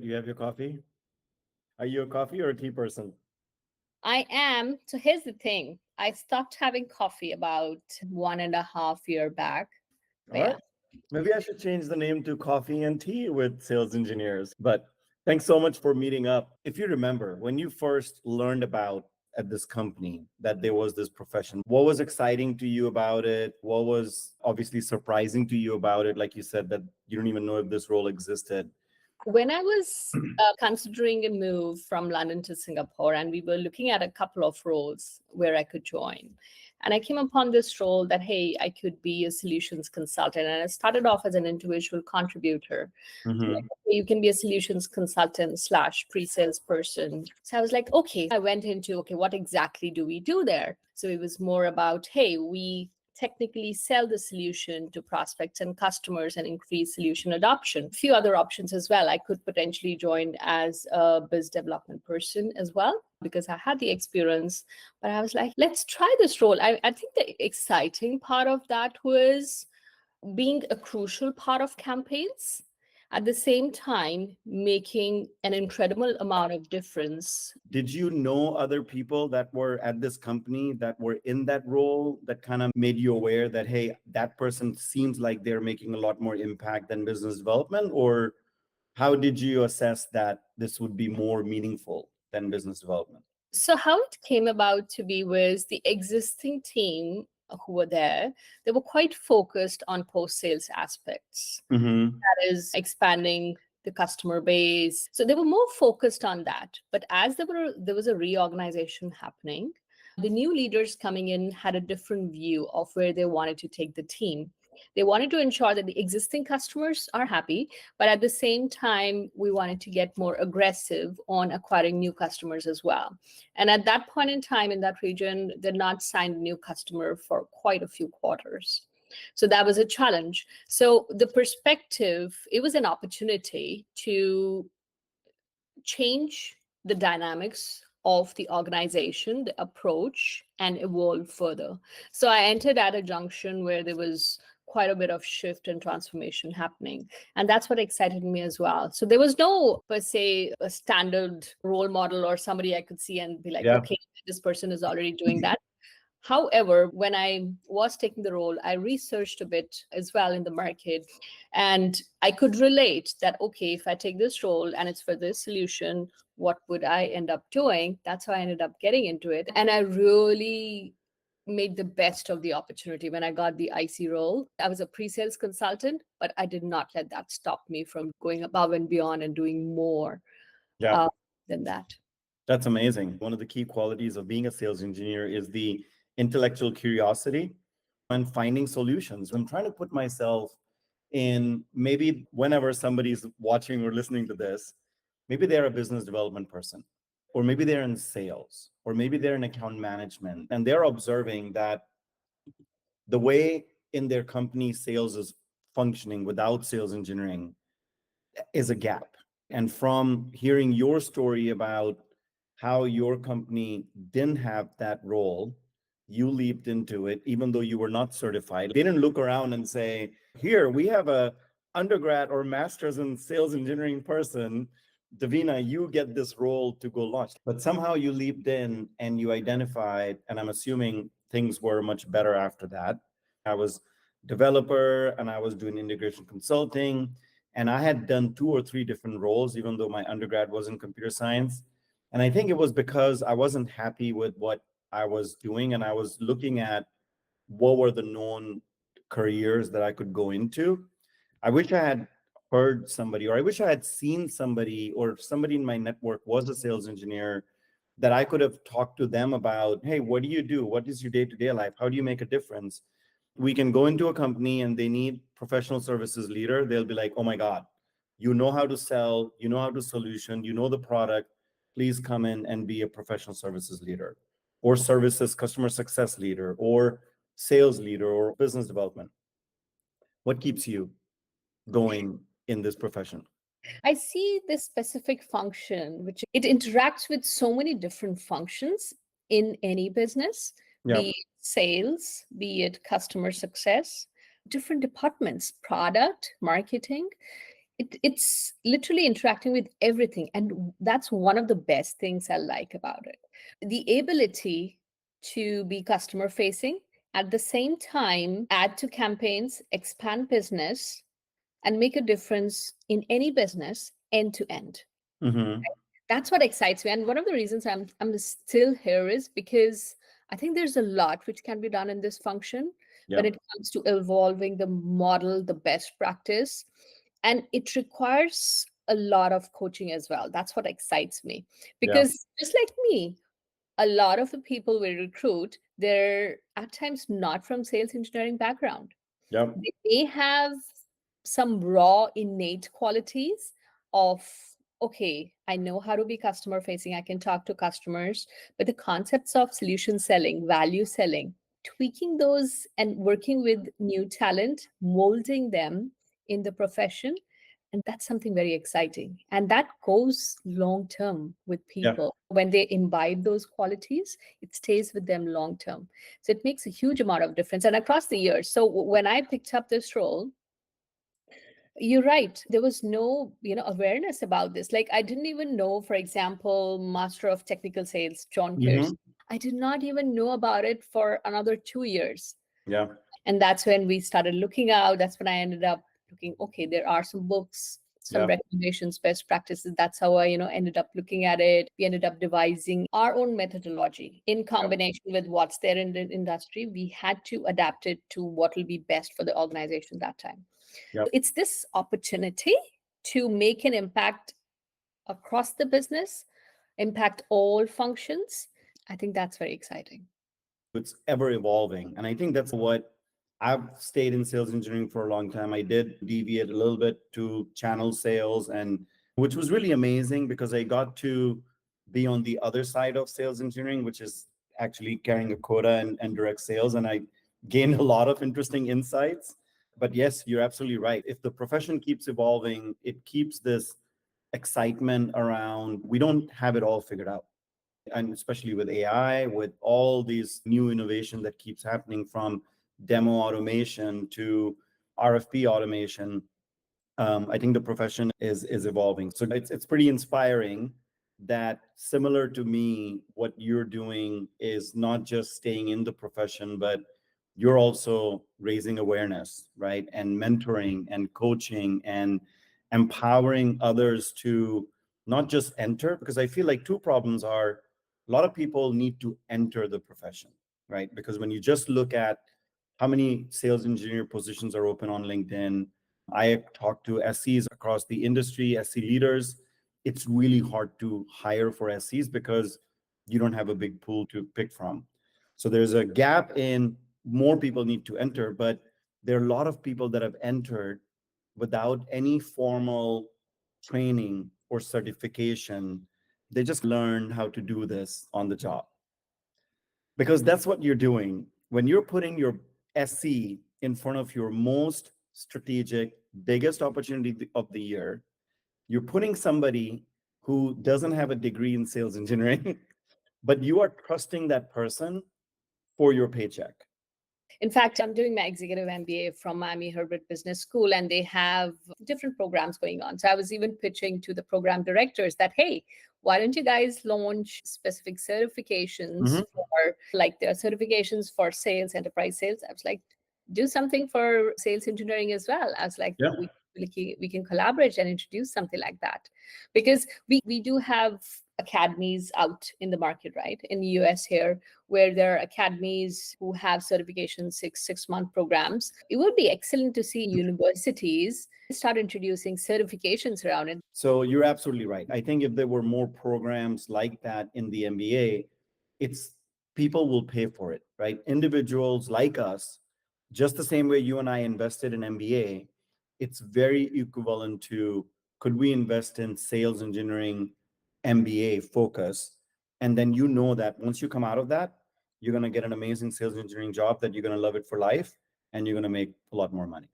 You have your coffee? Are you a coffee or a tea person? I am. So here's the thing. I stopped having coffee about 1.5 year back. All But right. yeah. Maybe I should change the name to Coffee and Tea with Sales Engineers. But thanks so much for meeting up. If you remember, when you first learned about at this company that there was this profession, what was exciting to you about it? What was obviously surprising to you about it? Like you said, that you don't even know if this role existed. When I was considering a move from London to Singapore, and we were looking at a couple of roles where I could join, and I came upon this role that, hey, I could be a solutions consultant. And I started off as an individual contributor. Like, Hmm. okay, you can be a solutions consultant slash pre-sales person. So I was like, okay, I went into, okay, what exactly do we do there? So it was more about, hey, we technically sell the solution to prospects and customers and increase solution adoption. A few other options as well. I could potentially join as a biz development person as well because I had the experience. But I was like, let's try this role. I think the exciting part of that was being a crucial part of campaigns, at the same time making an incredible amount of difference. Did you know other people that were at this company that were in that role that kind of made you aware that, hey, that person seems like they're making a lot more impact than business development? Or how did you assess that this would be more meaningful than business development? So how it came about to be was the existing team who were there, they were quite focused on post sales aspects, Mm-hmm. that is expanding the customer base. So they were more focused on that. But as there was a reorganization happening, the new leaders coming in had a different view of where they wanted to take the team. They wanted to ensure that the existing customers are happy, but at the same time, we wanted to get more aggressive on acquiring new customers as well. And at that point in time in that region, they'd not signed a new customer for quite a few quarters. So that was a challenge. So the perspective, it was an opportunity to change the dynamics of the organization, the approach, and evolve further. So I entered at a junction where there was quite a bit of shift and transformation happening. And that's what excited me as well. So there was no, per se, a standard role model or somebody I could see and be like, Yeah. okay, this person is already doing that. However, when I was taking the role, I researched a bit as well in the market, and I could relate that, okay, if I take this role and it's for this solution, what would I end up doing? That's how I ended up getting into it. And I really made the best of the opportunity when I got the IC role. I was a pre sales consultant, but I did not let that stop me from going above and beyond and doing more Yeah. uh, than that. That's amazing. One of the key qualities of being a sales engineer is the intellectual curiosity and finding solutions. I'm trying to put myself in, maybe whenever somebody's watching or listening to this, maybe they're a business development person, or maybe they're in sales, or maybe they're in account management, and they're observing that the way in their company sales is functioning without sales engineering is a gap. And from hearing your story about how your company didn't have that role, you leaped into it, even though you were not certified. They didn't look around and say, here, we have a undergrad or master's in sales engineering person. Devina, you get this role to go launch. But somehow you leaped in and you identified, and I'm assuming things were much better after that. I was developer and I was doing integration consulting, and I had done 2 or 3 different roles, even though my undergrad was in computer science. And I think it was because I wasn't happy with what I was doing, and I was looking at what were the known careers that I could go into. I wish I had heard somebody, or I wish I had seen somebody, or somebody in my network was a sales engineer, that I could have talked to them about, hey, what do you do? What is your day-to-day life? How do you make a difference? We can go into a company and they need professional services leader. They'll be like, oh my God, you know how to sell, you know how to solution, you know the product. Please come in and be a professional services leader, or services customer success leader, or sales leader, or business development. What keeps you going in this profession? I see this specific function, which it interacts with so many different functions in any business, Yeah. be it sales, be it customer success, different departments, product, marketing. It's literally interacting with everything. And that's one of the best things I like about it. The ability to be customer facing, at the same time, add to campaigns, expand business, and make a difference in any business end to end. Mm-hmm. That's what excites me. And one of the reasons I'm still here is because I think there's a lot which can be done in this function when Yeah. it comes to evolving the model, the best practice. And it requires a lot of coaching as well. That's what excites me. Yeah. Because just like me, a lot of the people we recruit, they're at times not from sales engineering background. Yeah. They have some raw innate qualities of, okay, I know how to be customer facing, I can talk to customers, but the concepts of solution selling, value selling, tweaking those and working with new talent, molding them in the profession, and that's something very exciting. And that goes long term with Yeah. people. When they imbibe those qualities, it stays with them long term. So it makes a huge amount of difference. And across the years. So when I picked up this role, you're right. There was no, awareness about this. Like I didn't even know, for example, Master of Technical Sales, John Mm-hmm. Pierce. I did not even know about it for another 2 years. Yeah. And that's when we started looking out. That's when I ended up looking, okay, there are some books, some Yeah. recommendations, best practices. That's how I, ended up looking at it. We ended up devising our own methodology in Yeah. combination with what's there in the industry. We had to adapt it to what will be best for the organization that time. Yeah. It's this opportunity to make an impact across the business, impact all functions. I think that's very exciting. It's ever evolving. And I think that's what I've stayed in sales engineering for a long time. I did deviate a little bit to channel sales, and which was really amazing because I got to be on the other side of sales engineering, which is actually carrying a quota and direct sales. And I gained a lot of interesting insights. But yes, you're absolutely right. If the profession keeps evolving, it keeps this excitement around we don't have it all figured out, and especially with AI, with all these new innovation that keeps happening from demo automation to RFP automation. I think the profession is evolving. So it's pretty inspiring that, similar to me, what you're doing is not just staying in the profession, but you're also raising awareness, right? And mentoring and coaching and empowering others to not just enter, because I feel like two problems are a lot of people need to enter the profession, right? Because when you just look at how many sales engineer positions are open on LinkedIn, I talk to SCs across the industry, SC leaders. It's really hard to hire for SCs because you don't have a big pool to pick from. So there's a gap in more people need to enter, but there are a lot of people that have entered without any formal training or certification. They just learn how to do this on the job. Because that's what you're doing. When you're putting your SC in front of your most strategic, biggest opportunity of the year, you're putting somebody who doesn't have a degree in sales engineering, but you are trusting that person for your paycheck. In fact, I'm doing my executive MBA from Miami Herbert Business School, and they have different programs going on. So I was even pitching to the program directors that, hey, why don't you guys launch specific certifications Mm-hmm. for, like, there are certifications for sales, enterprise sales. I was like, do something for sales engineering as well. I was like, Yeah. we can collaborate and introduce something like that, because we do have academies out in the market, right, in the US here, where there are academies who have certification six-month programs. It would be excellent to see universities start introducing certifications around it. So you're absolutely right. I think if there were more programs like that in the MBA, it's people will pay for it, right? Individuals like us, just the same way you and I invested in MBA, it's very equivalent to, could we invest in sales engineering MBA focus? And then you know that once you come out of that, you're going to get an amazing sales engineering job that you're going to love it for life, and you're going to make a lot more money.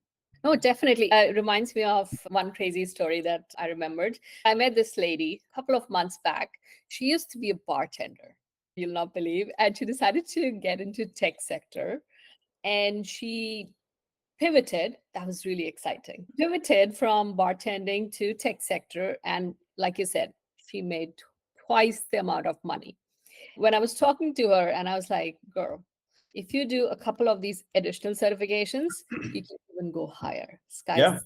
Oh, definitely. It reminds me of one crazy story that I remembered. I met this lady a couple of months back. She used to be a bartender, you'll not believe, and she decided to get into tech sector. And she Pivoted. That was really exciting. Pivoted from bartending to tech sector. And like you said, she made twice the amount of money. When I was talking to her, and I was like, girl, if you do a couple of these additional certifications, you can even go higher. Yeah. Sky's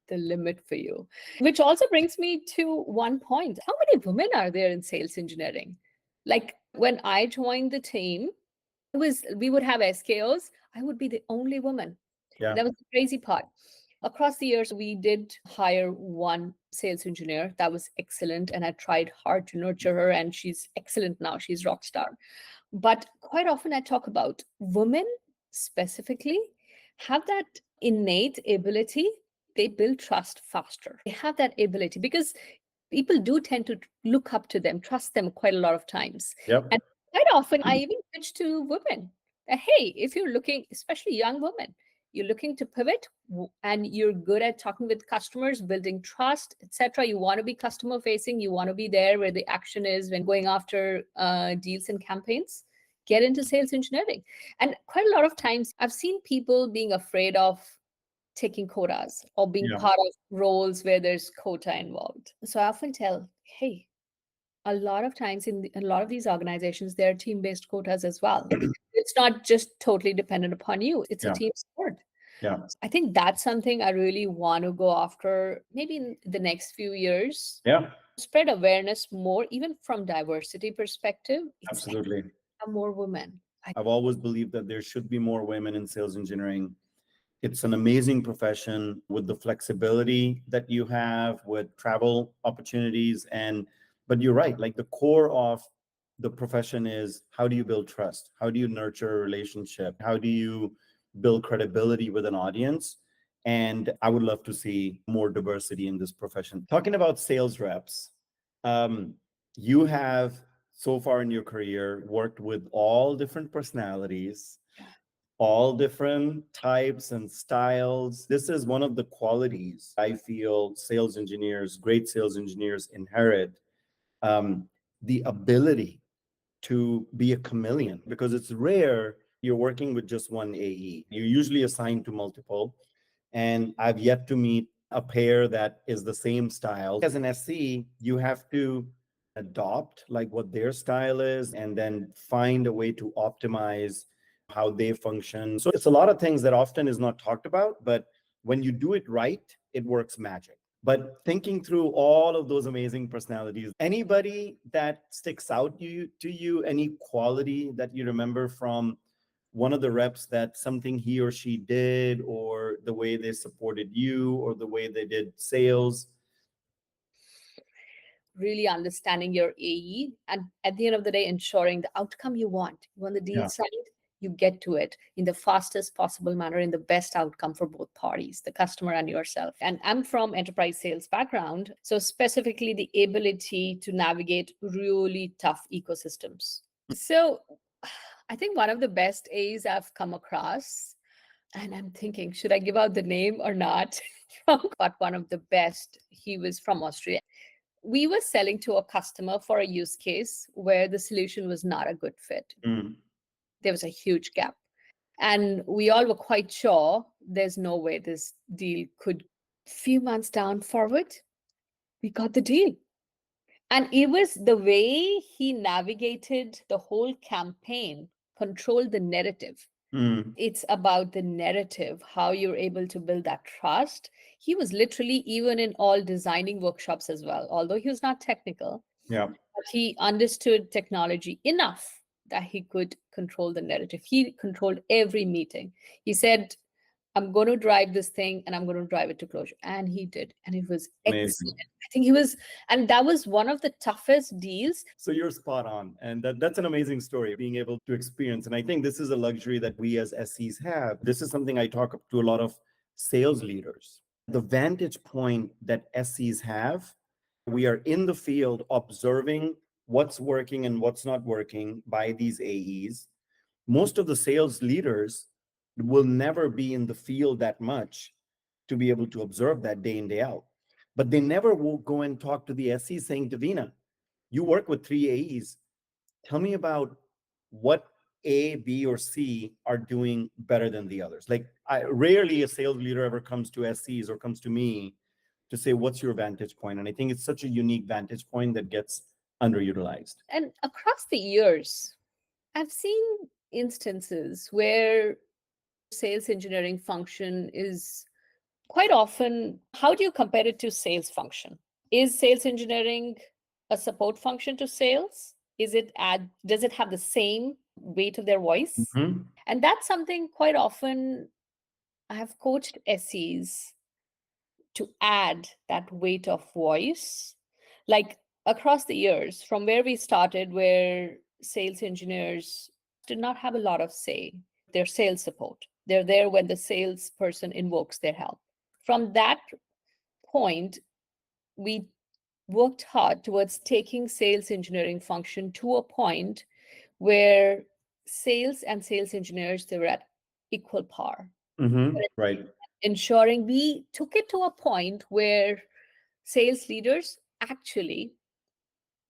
the limit for you. Which also brings me to one point. How many women are there in sales engineering? Like when I joined the team, we would have SKOs. I would be the only woman. Yeah. That was the crazy part. Across the years, we did hire one sales engineer that was excellent, and I tried hard to nurture her, and she's excellent now. She's rock star. But quite often, I talk about women specifically have that innate ability. They build trust faster. They have that ability because people do tend to look up to them, trust them quite a lot of times. Yep. And quite often, I even pitch to women. Hey, if you're looking, especially young women, you're looking to pivot and you're good at talking with customers, building trust, etc. You want to be customer facing. You want to be there where the action is when going after deals and campaigns. Get into sales engineering. And quite a lot of times, I've seen people being afraid of taking quotas or being Yeah. part of roles where there's quota involved. So I often tell, hey, a lot of times in a lot of these organizations, there are team-based quotas as well. It's not just totally dependent upon you. It's a Yeah. team sport. Yeah. I think that's something I really want to go after maybe in the next few years. Yeah. Spread awareness more, even from diversity perspective. It's Absolutely. more women. I've always believed that there should be more women in sales engineering. It's an amazing profession with the flexibility that you have with travel opportunities. But you're right, like the core of the profession is how do you build trust? How do you nurture a relationship? How do you build credibility with an audience? And I would love to see more diversity in this profession. Talking about sales reps, you have so far in your career worked with all different personalities, all different types and styles. This is one of the qualities I feel great sales engineers inherit, the ability to be a chameleon, because it's rare you're working with just one AE. You're usually assigned to multiple. And I've yet to meet a pair that is the same style. As an SC, you have to adopt like what their style is and then find a way to optimize how they function. So it's a lot of things that often is not talked about, but when you do it right, it works magic. But thinking through all of those amazing personalities, anybody that sticks out to you, any quality that you remember from one of the reps, that something he or she did, or the way they supported you, or the way they did sales? Really understanding your AE and at the end of the day, ensuring the outcome you want. You want the deal Yeah. signed, you get to it in the fastest possible manner, in the best outcome for both parties, the customer and yourself. And I'm from enterprise sales background, so specifically the ability to navigate really tough ecosystems. So I think one of the best A's I've come across, and I'm thinking, should I give out the name or not? But one of the best, he was from Austria. We were selling to a customer for a use case where the solution was not a good fit. Mm. There was a huge gap. And we all were quite sure there's no way this deal could. Few months down forward, we got the deal. And it was the way he navigated the whole campaign, controlled the narrative. Mm. It's about the narrative, how you're able to build that trust. He was literally even in all designing workshops as well, although he was not technical. Yeah. But he understood technology enough that he could control the narrative. He controlled every meeting. He said, I'm going to drive this thing and I'm going to drive it to closure. And he did. And it was Amazing. excellent. I think he was, and that was one of the toughest deals. So you're spot on. And that's an amazing story, being able to experience. And I think this is a luxury that we as SCs have. This is something I talk to a lot of sales leaders. The vantage point that SCs have, we are in the field observing what's working and what's not working by these AEs. Most of the sales leaders will never be in the field that much to be able to observe that day in, day out. But they never will go and talk to the SC saying, Devina, you work with 3 AEs. Tell me about what A, B, or C are doing better than the others. Like rarely a sales leader ever comes to SCs or comes to me to say, what's your vantage point? And I think it's such a unique vantage point that gets underutilized. And across the years, I've seen instances where sales engineering function is quite often, how do you compare it to sales function? Is sales engineering a support function to sales? Does it have the same weight of their voice? Mhm. And that's something quite often I have coached SEs to add that weight of voice. Like across the years, from where we started, where sales engineers did not have a lot of say, their sales support. They're there when the salesperson invokes their help. From that point, we worked hard towards taking sales engineering function to a point where sales and sales engineers, they were at equal par, Right. ensuring we took it to a point where sales leaders actually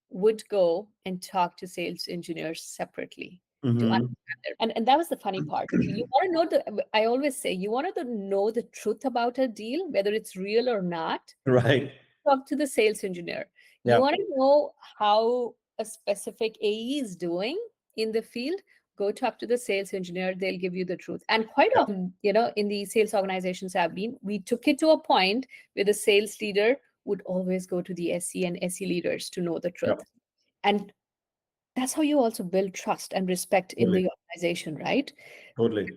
would go and talk to sales engineers separately to Mhm. understand their, and that was the funny part. You want to know I always say, you want to know the truth about a deal, whether it's real or not, Right. talk to the sales engineer. You Yeah. want to know how a specific AE is doing in the field, go talk to the sales engineer. They'll give you the truth. And quite Yeah. often, in the sales organizations I've been, we took it to a point where the sales leader would always go to the SE and SE leaders to know the Yeah. truth. And that's how you also build trust and respect in Totally. the organization, right? Totally.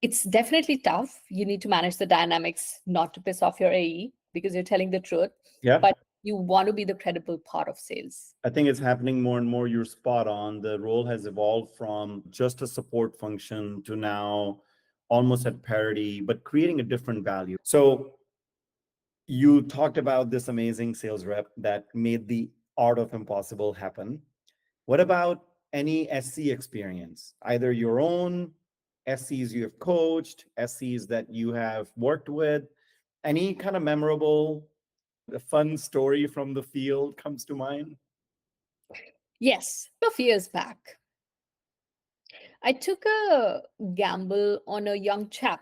It's definitely tough. You need to manage the dynamics not to piss off your AE because you're telling the truth, Yeah. but you want to be the credible part of sales. I think it's happening more and more. You're spot on. The role has evolved from just a support function to now almost at parity, but creating a different value. So you talked about this amazing sales rep that made the art of impossible happen. What about any SC experience, either your own SCs you have coached, SCs that you have worked with, any kind of memorable, fun story from the field comes to mind? Yes, a few years back, I took a gamble on a young chap.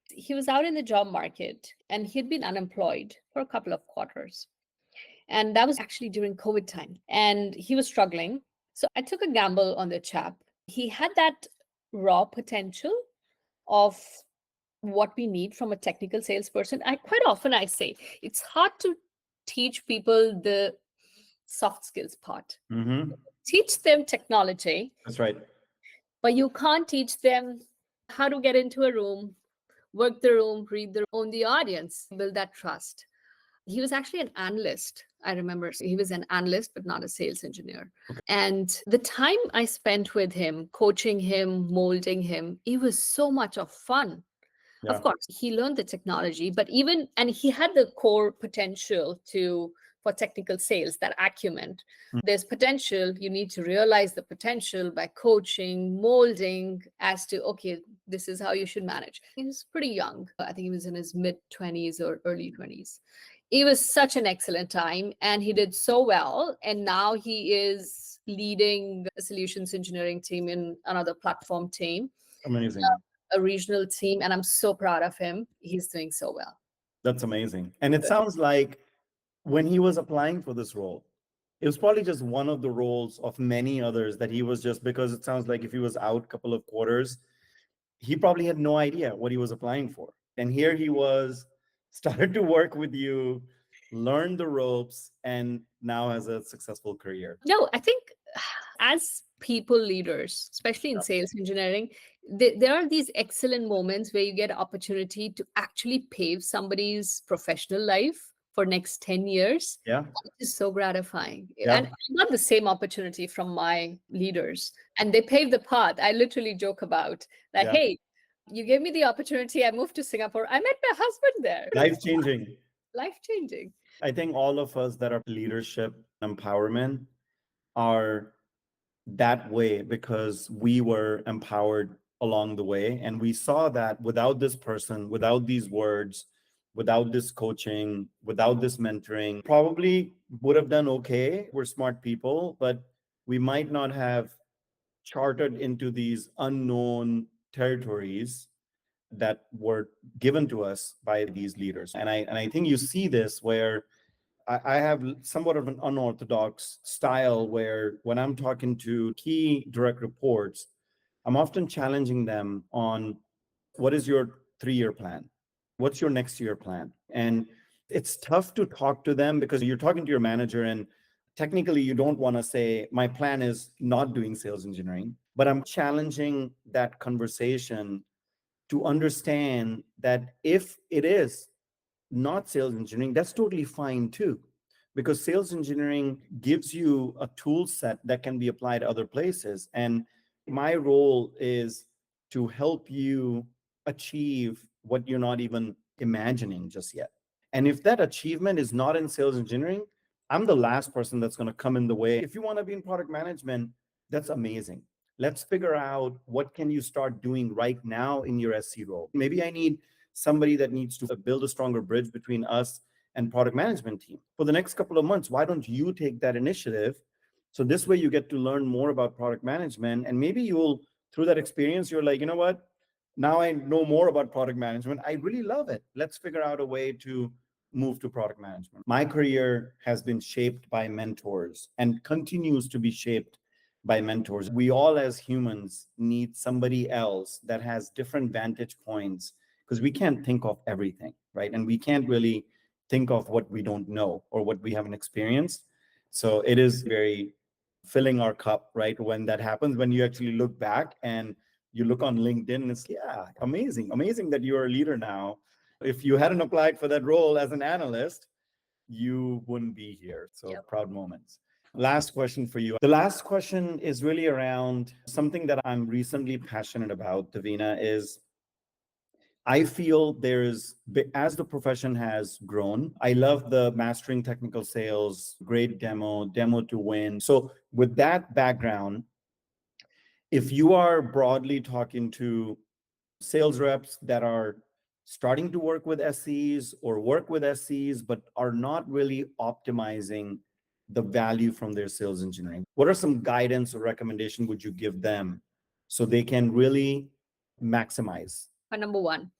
He was out in the job market and he'd been unemployed for a couple of quarters. And that was actually during COVID time. And he was struggling. So I took a gamble on the chap. He had that raw potential of what we need from a technical salesperson. I say it's hard to teach people the soft skills part. Mm-hmm. Teach them technology, That's right. but you can't teach them how to get into a room, work the room, read the own the audience, build that trust. He was actually an analyst. I remember he was an analyst, but not a sales engineer. Okay. And the time I spent with him, coaching him, molding him, it was so much of fun. Yeah. Of course, he learned the technology, but and he had the core potential for technical sales, that acumen. Mm. There's potential. You need to realize the potential by coaching, molding as to, okay, this is how you should manage. He was pretty young. I think he was in his mid 20s or early 20s. It was such an excellent time and he did so well. And now he is leading a solutions engineering team in another platform team, Amazing. a regional team, and I'm so proud of him. He's doing so well. That's amazing. And it sounds like when he was applying for this role, it was probably just one of the roles of many others that he was just, because it sounds like if he was out a couple of quarters, he probably had no idea what he was applying for. And here he was, started to work with you, learned the ropes, and now has a successful career. No, I think as people leaders, especially in sales engineering, there are these excellent moments where you get opportunity to actually pave somebody's professional life for next 10 years. Yeah. It's so gratifying. Yeah. And I got the same opportunity from my leaders and they paved the path. I literally joke about that. Yeah. Hey, you gave me the opportunity. I moved to Singapore. I met my husband there. Life changing. Life changing. I think all of us that are leadership empowerment are that way because we were empowered along the way. And we saw that without this person, without these words, without this coaching, without this mentoring, probably would have done okay. We're smart people, but we might not have chartered into these unknown territories that were given to us by these leaders. And I think you see this where I have somewhat of an unorthodox style where when I'm talking to key direct reports, I'm often challenging them on what is your 3-year plan? What's your next year plan? And it's tough to talk to them because you're talking to your manager and technically you don't want to say, my plan is not doing sales engineering, but I'm challenging that conversation to understand that if it is not sales engineering, that's totally fine too. Because sales engineering gives you a tool set that can be applied other places. And my role is to help you achieve what you're not even imagining just yet. And if that achievement is not in sales engineering, I'm the last person that's going to come in the way. If you want to be in product management, that's amazing. Let's figure out what can you start doing right now in your SC role. Maybe I need somebody that needs to build a stronger bridge between us and product management team for the next couple of months. Why don't you take that initiative? So this way you get to learn more about product management, and maybe you'll, through that experience, you're like, you know what? Now I know more about product management. I really love it. Let's figure out a way to move to product management. My career has been shaped by mentors and continues to be shaped by mentors. We all as humans need somebody else that has different vantage points because we can't think of everything, right? And we can't really think of what we don't know or what we haven't experienced. So it is very filling our cup, right? When that happens, when you actually look back and you look on LinkedIn and it's, yeah, amazing that you're a leader now. If you hadn't applied for that role as an analyst, you wouldn't be here. So Yep. Proud moments. Last question for you. The last question is really around something that I'm recently passionate about, Devina, is I feel there's, as the profession has grown, I love the mastering technical sales, great demo to win. So with that background, if you are broadly talking to sales reps that are starting to work with SCs or work with SCs, but are not really optimizing the value from their sales engineering, what are some guidance or recommendation would you give them so they can really maximize? Number one,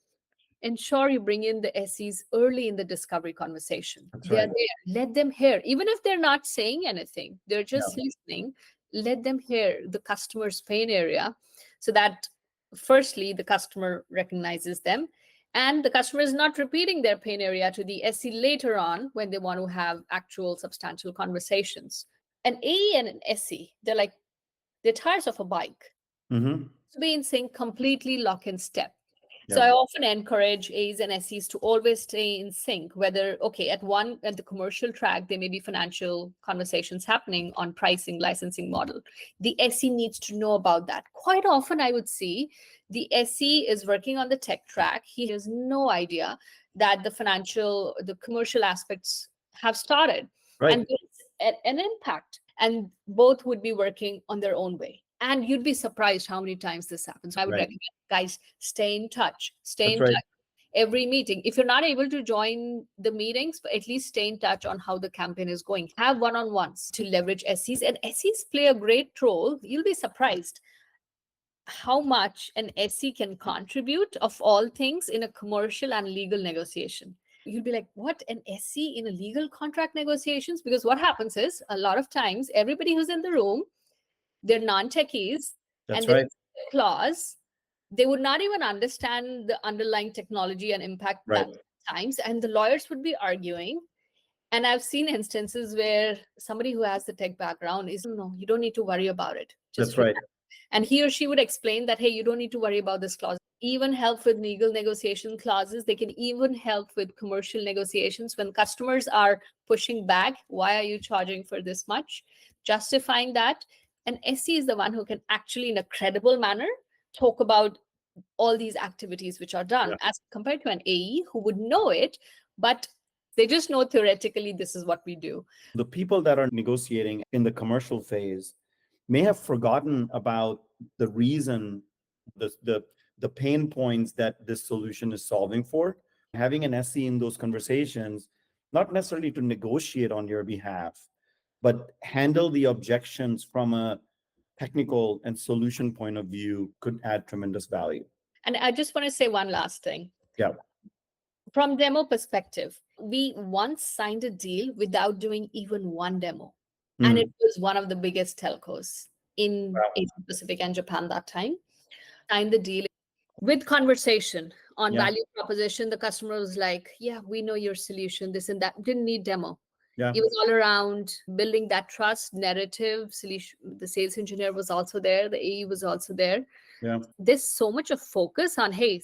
ensure you bring in the SEs early in the discovery conversation. That's They're right. there. Let them hear, even if they're not saying anything, they're just Yeah. listening. Let them hear the customer's pain area so that firstly, the customer recognizes them and the customer is not repeating their pain area to the SE later on when they want to have actual substantial conversations. An AE and an SE, they're tires of a bike. Mm-hmm. To be in sync, completely lock in step. So Yeah. I often encourage A's and SEs to always stay in sync, whether, okay, at the commercial track, there may be financial conversations happening on pricing, licensing model. The SE needs to know about that. Quite often I would see the SE is working on the tech track. He has no idea that the commercial aspects have started. Right. And there's an impact. And both would be working on their own way. And you'd be surprised how many times this happens. I would Right. recommend, guys, stay in touch. Stay That's in right. touch. Every meeting. If you're not able to join the meetings, but at least stay in touch on how the campaign is going. Have one-on-ones to leverage SEs. And SEs play a great role. You'll be surprised how much an SE can contribute of all things in a commercial and legal negotiation. You'll be like, what, an SE in a legal contract negotiations? Because what happens is a lot of times everybody who's in the room, they're non-techies, That's and there right. is a clause. They would not even understand the underlying technology and impact Right. that times, and the lawyers would be arguing. And I've seen instances where somebody who has the tech background is, no, you don't need to worry about it. Just That's right. relax. And he or she would explain that, hey, you don't need to worry about this clause. Even help with legal negotiation clauses. They can even help with commercial negotiations when customers are pushing back. Why are you charging for this much? Justifying that. And SE is the one who can actually, in a credible manner, talk about all these activities which are done, Yeah. as compared to an AE who would know it, but they just know theoretically this is what we do. The people that are negotiating in the commercial phase may have forgotten about the reason, the pain points that this solution is solving for. Having an SE in those conversations, not necessarily to negotiate on your behalf, but handle the objections from a technical and solution point of view could add tremendous value. And I just want to say one last thing. Yeah. From demo perspective, we once signed a deal without doing even one demo. And it was one of the biggest telcos in Wow. Asia Pacific and Japan that time. Signed the deal with conversation on Yeah. value proposition. The customer was like, yeah, we know your solution, this and that. Didn't need demo. Yeah. It was all around building that trust narrative. Solution. The sales engineer was also there. The AE was also there. Yeah. There's so much of focus on, hey,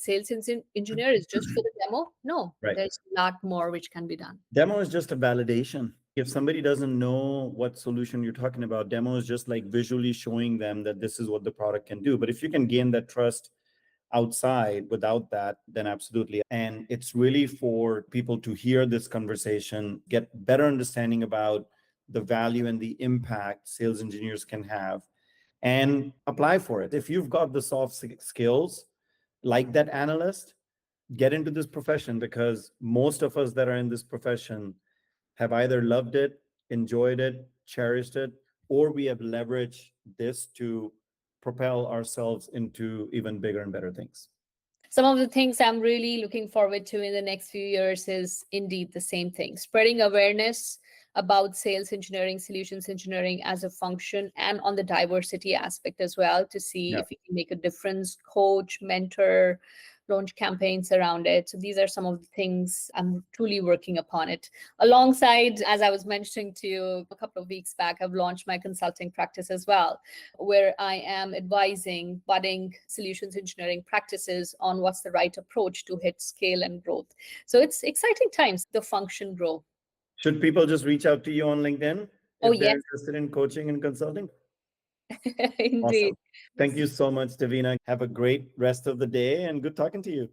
engineer is just for the demo. No, Right. there's a lot more which can be done. Demo is just a validation. If somebody doesn't know what solution you're talking about, demo is just like visually showing them that this is what the product can do. But if you can gain that trust outside without that, then absolutely. And it's really for people to hear this conversation, get better understanding about the value and the impact sales engineers can have, and apply for it. If you've got the soft skills like that analyst, get into this profession, because most of us that are in this profession have either loved it, enjoyed it, cherished it, or we have leveraged this to propel ourselves into even bigger and better things. Some of the things I'm really looking forward to in the next few years is indeed the same thing, spreading awareness about sales engineering, solutions engineering as a function, and on the diversity aspect as well, to see if we can make a difference, coach, mentor, launch campaigns around it. So these are some of the things I'm truly working upon it. Alongside, as I was mentioning to you a couple of weeks back, I've launched my consulting practice as well, where I am advising budding solutions engineering practices on what's the right approach to hit scale and growth. So it's exciting times, the function grow. Should people just reach out to you on LinkedIn Oh, if they're yes. interested in coaching and consulting? Indeed. Awesome. Thank you so much, Devina. Have a great rest of the day and good talking to you.